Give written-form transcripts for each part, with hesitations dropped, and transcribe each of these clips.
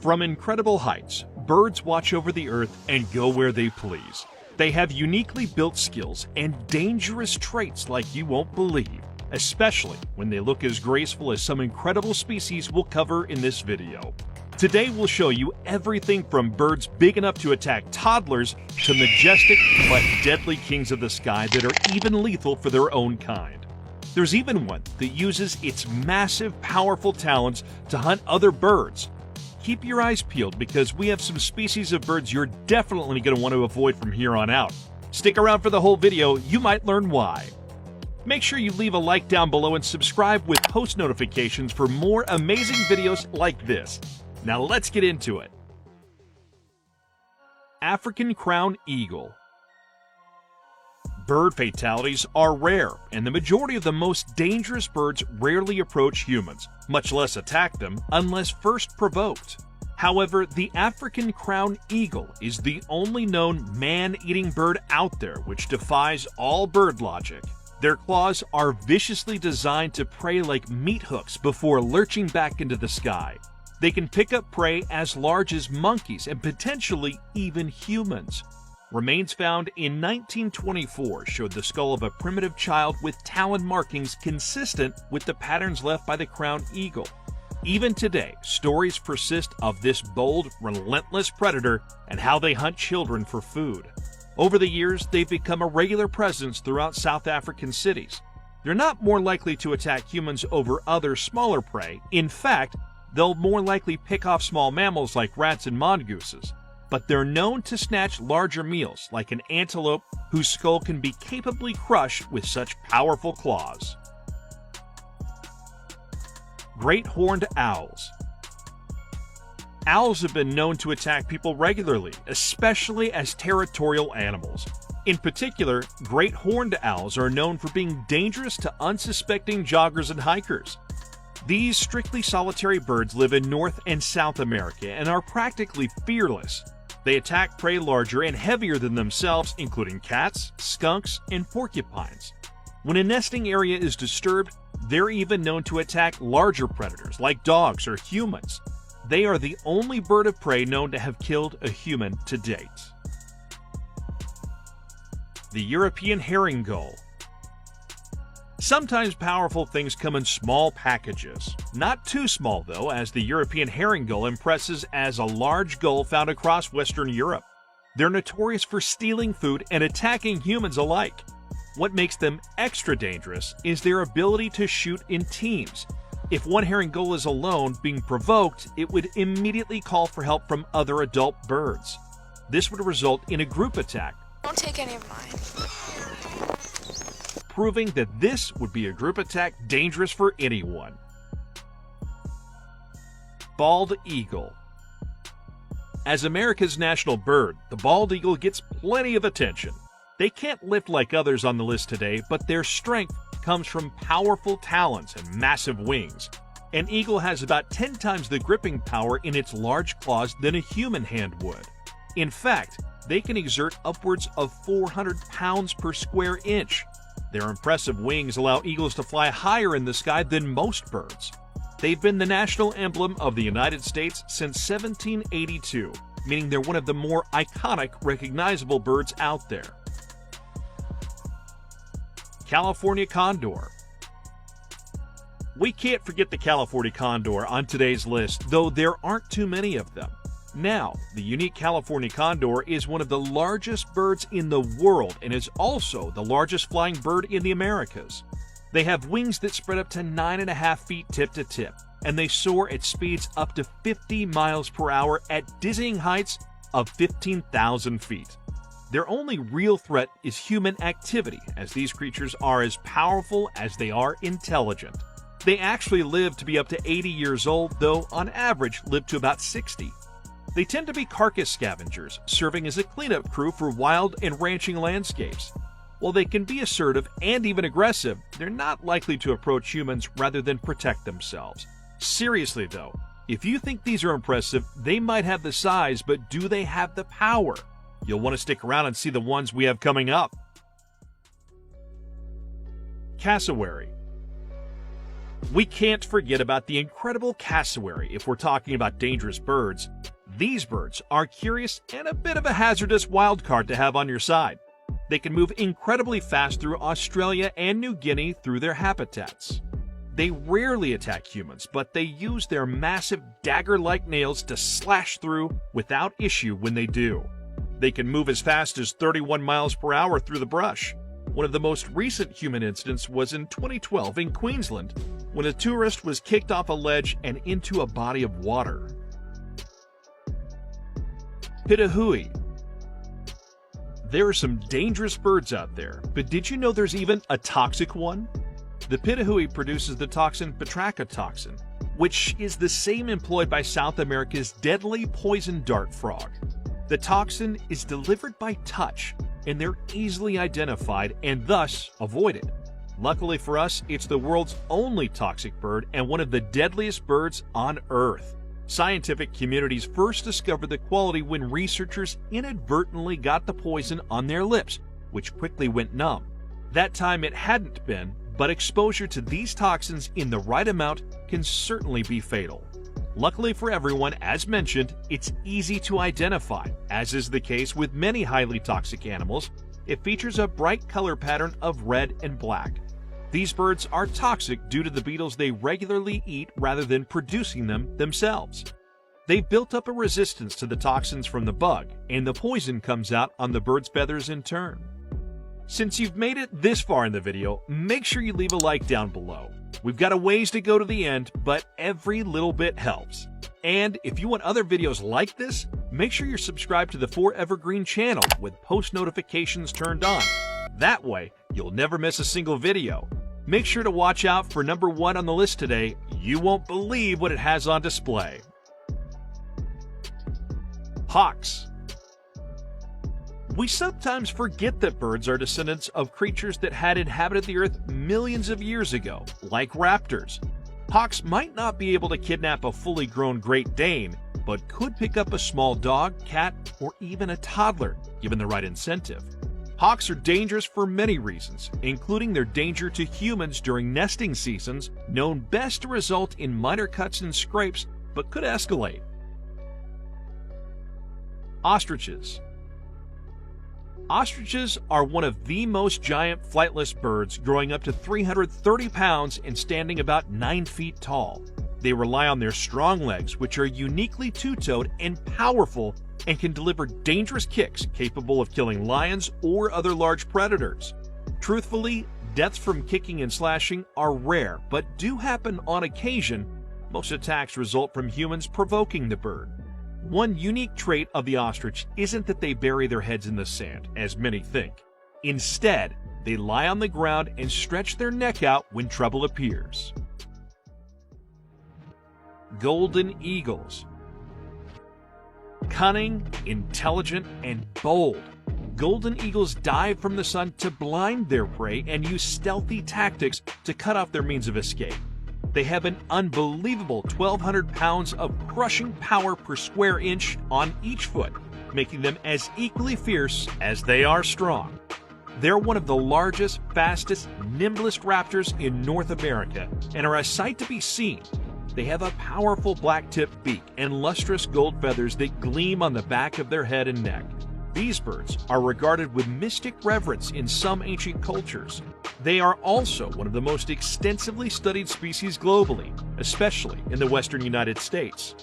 From incredible heights, birds watch over the earth and go where they please. They have uniquely built skills and dangerous traits like you won't believe, especially when they look as graceful as some incredible species we'll cover in this video. Today we'll show you everything from birds big enough to attack toddlers to majestic but deadly kings of the sky that are even lethal for their own kind. There's even one that uses its massive, powerful talons to hunt other birds. Keep your eyes peeled because we have some species of birds you're definitely going to want to avoid from here on out. Stick around for the whole video, you might learn why. Make sure you leave a like down below and subscribe with post notifications for more amazing videos like this. Now let's get into it. African crown eagle. Bird fatalities are rare, and the majority of the most dangerous birds rarely approach humans, much less attack them unless first provoked. However, the African crown eagle is the only known man-eating bird out there which defies all bird logic. Their claws are viciously designed to prey like meat hooks before lurching back into the sky. They can pick up prey as large as monkeys and potentially even humans. Remains found in 1924 showed the skull of a primitive child with talon markings consistent with the patterns left by the crown eagle. Even today, stories persist of this bold, relentless predator and how they hunt children for food. Over the years, they've become a regular presence throughout South African cities. They're not more likely to attack humans over other smaller prey. In fact, they'll more likely pick off small mammals like rats and mongooses. But they're known to snatch larger meals like an antelope whose skull can be capably crushed with such powerful claws. Great horned owls. Owls have been known to attack people regularly, especially as territorial animals. In particular, great horned owls are known for being dangerous to unsuspecting joggers and hikers. These strictly solitary birds live in North and South America and are practically fearless. They attack prey larger and heavier than themselves, including cats, skunks, and porcupines. When a nesting area is disturbed, they're even known to attack larger predators like dogs or humans. They are the only bird of prey known to have killed a human to date. The European herring gull. Sometimes powerful things come in small packages. Not too small though, as the European herring gull impresses as a large gull found across Western Europe. They're notorious for stealing food and attacking humans alike. What makes them extra dangerous is their ability to shoot in teams. If one herring gull is alone being provoked, it would immediately call for help from other adult birds. This would result in a group attack. Don't take any of mine. Proving that this would be a group attack dangerous for anyone. Bald eagle. As America's national bird, the bald eagle gets plenty of attention. They can't lift like others on the list today, but their strength comes from powerful talons and massive wings. An eagle has about 10 times the gripping power in its large claws than a human hand would. In fact, they can exert upwards of 400 pounds per square inch. Their impressive wings allow eagles to fly higher in the sky than most birds. They've been the national emblem of the United States since 1782, meaning they're one of the more iconic, recognizable birds out there. California condor. We can't forget the California condor on today's list, though there aren't too many of them. Now, the unique California condor is one of the largest birds in the world and is also the largest flying bird in the Americas. They have wings that spread up to 9.5 feet tip to tip, and they soar at speeds up to 50 miles per hour at dizzying heights of 15,000 feet. Their only real threat is human activity, as these creatures are as powerful as they are intelligent. They actually live to be up to 80 years old, though on average live to about 60. They tend to be carcass scavengers, serving as a cleanup crew for wild and ranching landscapes. While they can be assertive and even aggressive, they're not likely to approach humans rather than protect themselves. Seriously though, if you think these are impressive, they might have the size, but do they have the power? You'll want to stick around and see the ones we have coming up. Cassowary. We can't forget about the incredible cassowary if we're talking about dangerous birds. These birds are curious and a bit of a hazardous wild card to have on your side. They can move incredibly fast through Australia and New Guinea through their habitats. They rarely attack humans, but they use their massive dagger-like nails to slash through without issue when they do. They can move as fast as 31 miles per hour through the brush. One of the most recent human incidents was in 2012 in Queensland, when a tourist was kicked off a ledge and into a body of water. Pitahui. There are some dangerous birds out there, but did you know there's even a toxic one? The pitahui produces the toxin batrachotoxin, which is the same employed by South America's deadly poison dart frog. The toxin is delivered by touch, and they're easily identified and thus avoided. Luckily for us, it's the world's only toxic bird and one of the deadliest birds on Earth. Scientific communities first discovered the quality when researchers inadvertently got the poison on their lips, which quickly went numb. That time it hadn't been, but exposure to these toxins in the right amount can certainly be fatal. Luckily for everyone, as mentioned, it's easy to identify. As is the case with many highly toxic animals, it features a bright color pattern of red and black. These birds are toxic due to the beetles they regularly eat rather than producing them themselves. They've built up a resistance to the toxins from the bug, and the poison comes out on the bird's feathers in turn. Since you've made it this far in the video, make sure you leave a like down below. We've got a ways to go to the end, but every little bit helps. And if you want other videos like this, make sure you're subscribed to the Forever Green channel with post notifications turned on. That way, you'll never miss a single video. Make sure to watch out for number 1 on the list today. You won't believe what it has on display. Hawks. We sometimes forget that birds are descendants of creatures that had inhabited the earth millions of years ago, like raptors. Hawks might not be able to kidnap a fully grown Great Dane, but could pick up a small dog, cat, or even a toddler, given the right incentive. Hawks are dangerous for many reasons, including their danger to humans during nesting seasons, known best to result in minor cuts and scrapes, but could escalate. Ostriches. Ostriches are one of the most giant flightless birds, growing up to 330 pounds and standing about 9 feet tall. They rely on their strong legs, which are uniquely two-toed and powerful and can deliver dangerous kicks capable of killing lions or other large predators. Truthfully, deaths from kicking and slashing are rare, but do happen on occasion. Most attacks result from humans provoking the bird. One unique trait of the ostrich isn't that they bury their heads in the sand, as many think. Instead, they lie on the ground and stretch their neck out when trouble appears. Golden eagles. Cunning, intelligent, and bold, golden eagles dive from the sun to blind their prey and use stealthy tactics to cut off their means of escape. They have an unbelievable 1,200 pounds of crushing power per square inch on each foot, making them as equally fierce as they are strong. They're one of the largest, fastest, nimblest raptors in North America and are a sight to be seen. They have a powerful black-tipped beak and lustrous gold feathers that gleam on the back of their head and neck. These birds are regarded with mystic reverence in some ancient cultures. They are also one of the most extensively studied species globally, especially in the western United States.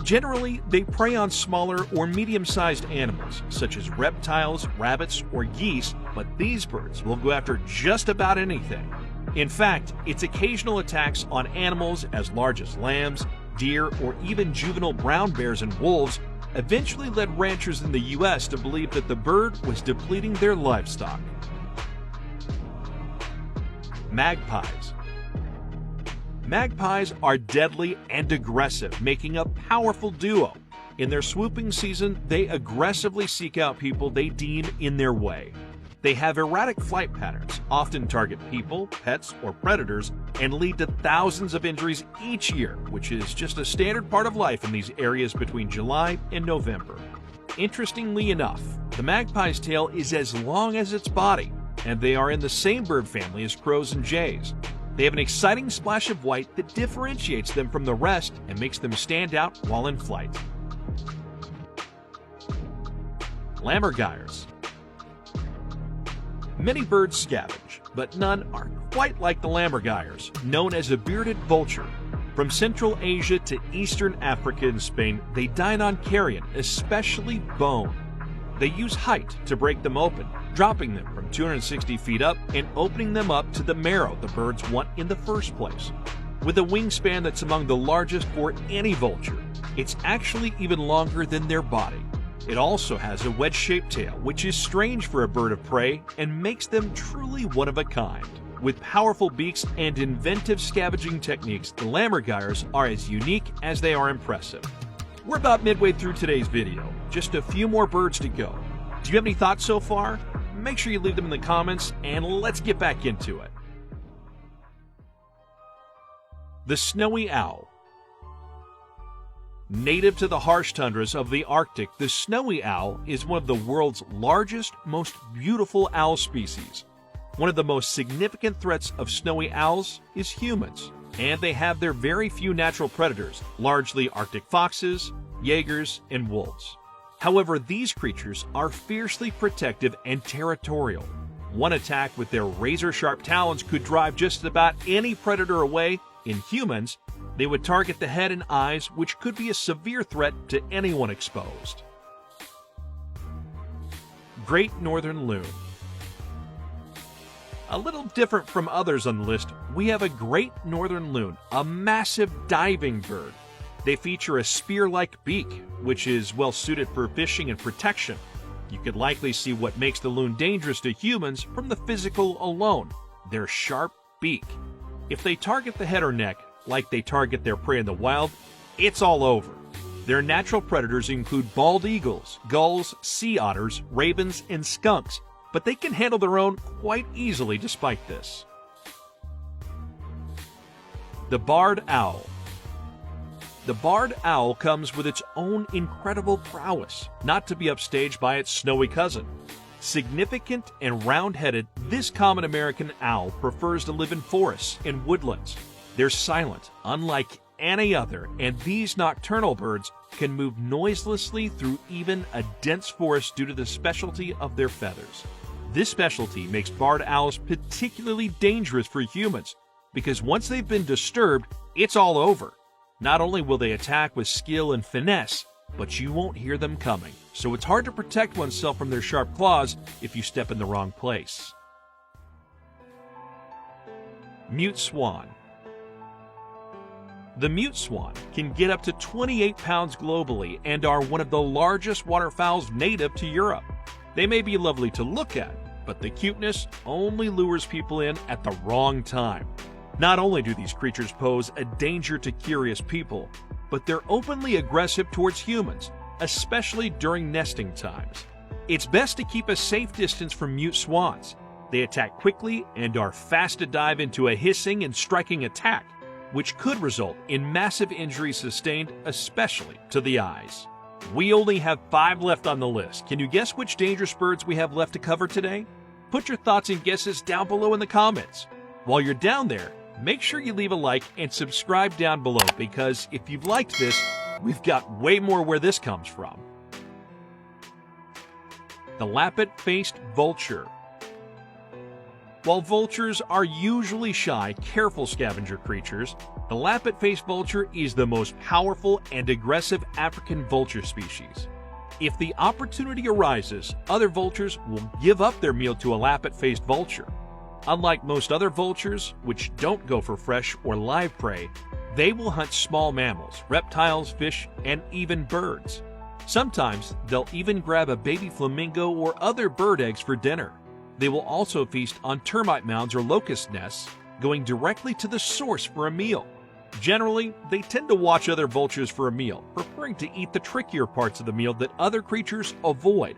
Generally, they prey on smaller or medium-sized animals, such as reptiles, rabbits, or geese, but these birds will go after just about anything. In fact, its occasional attacks on animals as large as lambs, deer, or even juvenile brown bears and wolves eventually led ranchers in the U.S. to believe that the bird was depleting their livestock. Magpies. Magpies are deadly and aggressive, making a powerful duo. In their swooping season, they aggressively seek out people they deem in their way. They have erratic flight patterns, often target people, pets, or predators, and lead to thousands of injuries each year, which is just a standard part of life in these areas between July and November. Interestingly enough, the magpie's tail is as long as its body, and they are in the same bird family as crows and jays. They have an exciting splash of white that differentiates them from the rest and makes them stand out while in flight. Lammergeiers. Many birds scavenge, but none are quite like the lammergeiers, known as a bearded vulture. From Central Asia to Eastern Africa and Spain, they dine on carrion, especially bone. They use height to break them open, dropping them from 260 feet up and opening them up to the marrow the birds want in the first place. With a wingspan that's among the largest for any vulture, it's actually even longer than their body. It also has a wedge-shaped tail, which is strange for a bird of prey and makes them truly one of a kind. With powerful beaks and inventive scavenging techniques, the lammergeiers are as unique as they are impressive. We're about midway through today's video, just a few more birds to go. Do you have any thoughts so far? Make sure you leave them in the comments, and let's get back into it. The snowy owl. Native to the harsh tundras of the Arctic, the snowy owl is one of the world's largest, most beautiful owl species. One of the most significant threats of snowy owls is humans, and they have their very few natural predators, largely Arctic foxes, jaegers, and wolves. However, these creatures are fiercely protective and territorial. One attack with their razor-sharp talons could drive just about any predator away. In humans, they would target the head and eyes, which could be a severe threat to anyone exposed. Great Northern Loon. A little different from others on the list, we have a great northern loon, a massive diving bird. They feature a spear-like beak, which is well suited for fishing and protection. You could likely see what makes the loon dangerous to humans from the physical alone, their sharp beak. If they target the head or neck, like they target their prey in the wild, it's all over. Their natural predators include bald eagles, gulls, sea otters, ravens, and skunks, but they can handle their own quite easily despite this. The barred owl. The barred owl comes with its own incredible prowess, not to be upstaged by its snowy cousin. Significant and round-headed, this common American owl prefers to live in forests and woodlands. They're silent, unlike any other, and these nocturnal birds can move noiselessly through even a dense forest due to the specialty of their feathers. This specialty makes barred owls particularly dangerous for humans, because once they've been disturbed, it's all over. Not only will they attack with skill and finesse, but you won't hear them coming, so it's hard to protect oneself from their sharp claws if you step in the wrong place. Mute swan. The mute swan can get up to 28 pounds globally and are one of the largest waterfowls native to Europe. They may be lovely to look at, but the cuteness only lures people in at the wrong time. Not only do these creatures pose a danger to curious people, but they're openly aggressive towards humans, especially during nesting times. It's best to keep a safe distance from mute swans. They attack quickly and are fast to dive into a hissing and striking attack, which could result in massive injuries sustained, especially to the eyes. We only have 5 left on the list. Can you guess which dangerous birds we have left to cover today? Put your thoughts and guesses down below in the comments. While you're down there, make sure you leave a like and subscribe down below, because if you've liked this, we've got way more where this comes from. The lappet-faced vulture. While vultures are usually shy, careful scavenger creatures, the lappet-faced vulture is the most powerful and aggressive African vulture species. If the opportunity arises, other vultures will give up their meal to a lappet-faced vulture. Unlike most other vultures, which don't go for fresh or live prey, they will hunt small mammals, reptiles, fish, and even birds. Sometimes they'll even grab a baby flamingo or other bird eggs for dinner. They will also feast on termite mounds or locust nests, going directly to the source for a meal. Generally, they tend to watch other vultures for a meal, preferring to eat the trickier parts of the meal that other creatures avoid.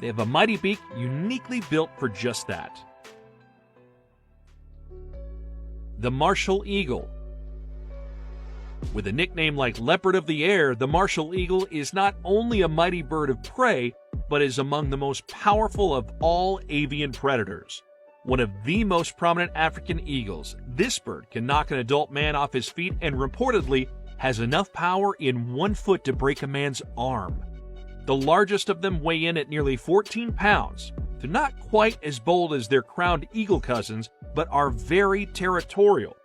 They have a mighty beak uniquely built for just that. The Martial Eagle. With a nickname like Leopard of the Air, the Martial Eagle is not only a mighty bird of prey, but is among the most powerful of all avian predators. One of the most prominent African eagles, this bird can knock an adult man off his feet and reportedly has enough power in 1 foot to break a man's arm. The largest of them weigh in at nearly 14 pounds. They're not quite as bold as their crowned eagle cousins, but are very territorial.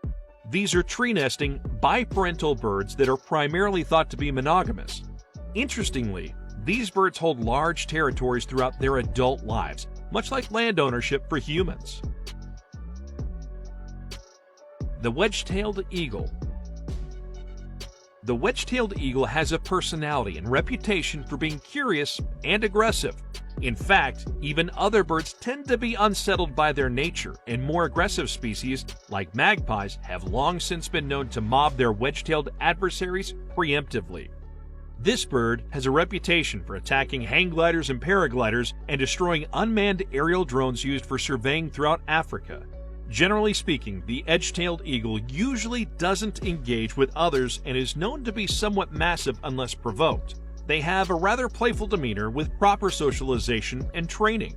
These are tree-nesting, biparental birds that are primarily thought to be monogamous. Interestingly, these birds hold large territories throughout their adult lives, much like land ownership for humans. The wedge-tailed eagle. The wedge-tailed eagle has a personality and reputation for being curious and aggressive. In fact, even other birds tend to be unsettled by their nature, and more aggressive species, like magpies, have long since been known to mob their wedge-tailed adversaries preemptively. This bird has a reputation for attacking hang gliders and paragliders and destroying unmanned aerial drones used for surveying throughout Africa. Generally speaking, the edge-tailed eagle usually doesn't engage with others and is known to be somewhat massive unless provoked. They have a rather playful demeanor with proper socialization and training.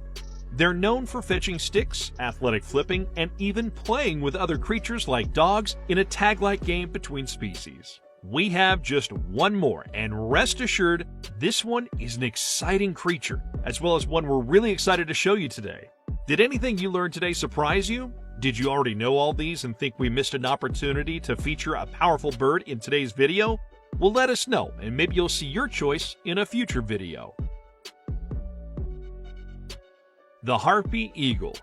They're known for fetching sticks, athletic flipping, and even playing with other creatures like dogs in a tag-like game between species. We have just one more, and rest assured, this one is an exciting creature, as well as one we're really excited to show you today. Did anything you learned today surprise you? Did you already know all these and think we missed an opportunity to feature a powerful bird in today's video? Well, let us know, and maybe you'll see your choice in a future video. The harpy eagle.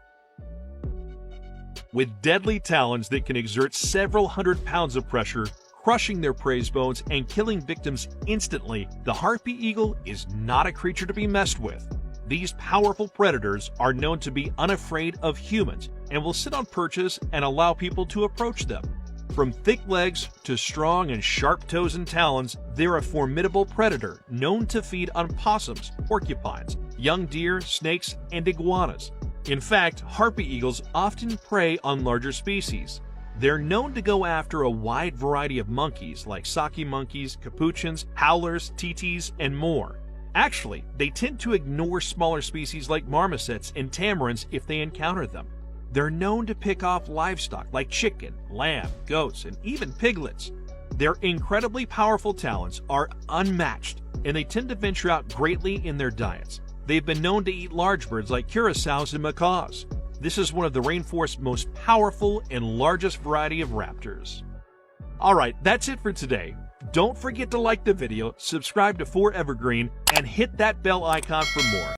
With deadly talons that can exert several hundred pounds of pressure, crushing their prey's bones and killing victims instantly, the harpy eagle is not a creature to be messed with. These powerful predators are known to be unafraid of humans and will sit on perches and allow people to approach them. From thick legs to strong and sharp toes and talons, they're a formidable predator known to feed on possums, porcupines, young deer, snakes, and iguanas. In fact, harpy eagles often prey on larger species. They're known to go after a wide variety of monkeys like saki monkeys, capuchins, howlers, titis, and more. Actually, they tend to ignore smaller species like marmosets and tamarins if they encounter them. They're known to pick off livestock like chicken, lamb, goats, and even piglets. Their incredibly powerful talons are unmatched, and they tend to venture out greatly in their diets. They've been known to eat large birds like curassows and macaws. This is one of the rainforest's most powerful and largest variety of raptors. Alright, that's it for today. Don't forget to like the video, subscribe to 4Evergreen, and hit that bell icon for more.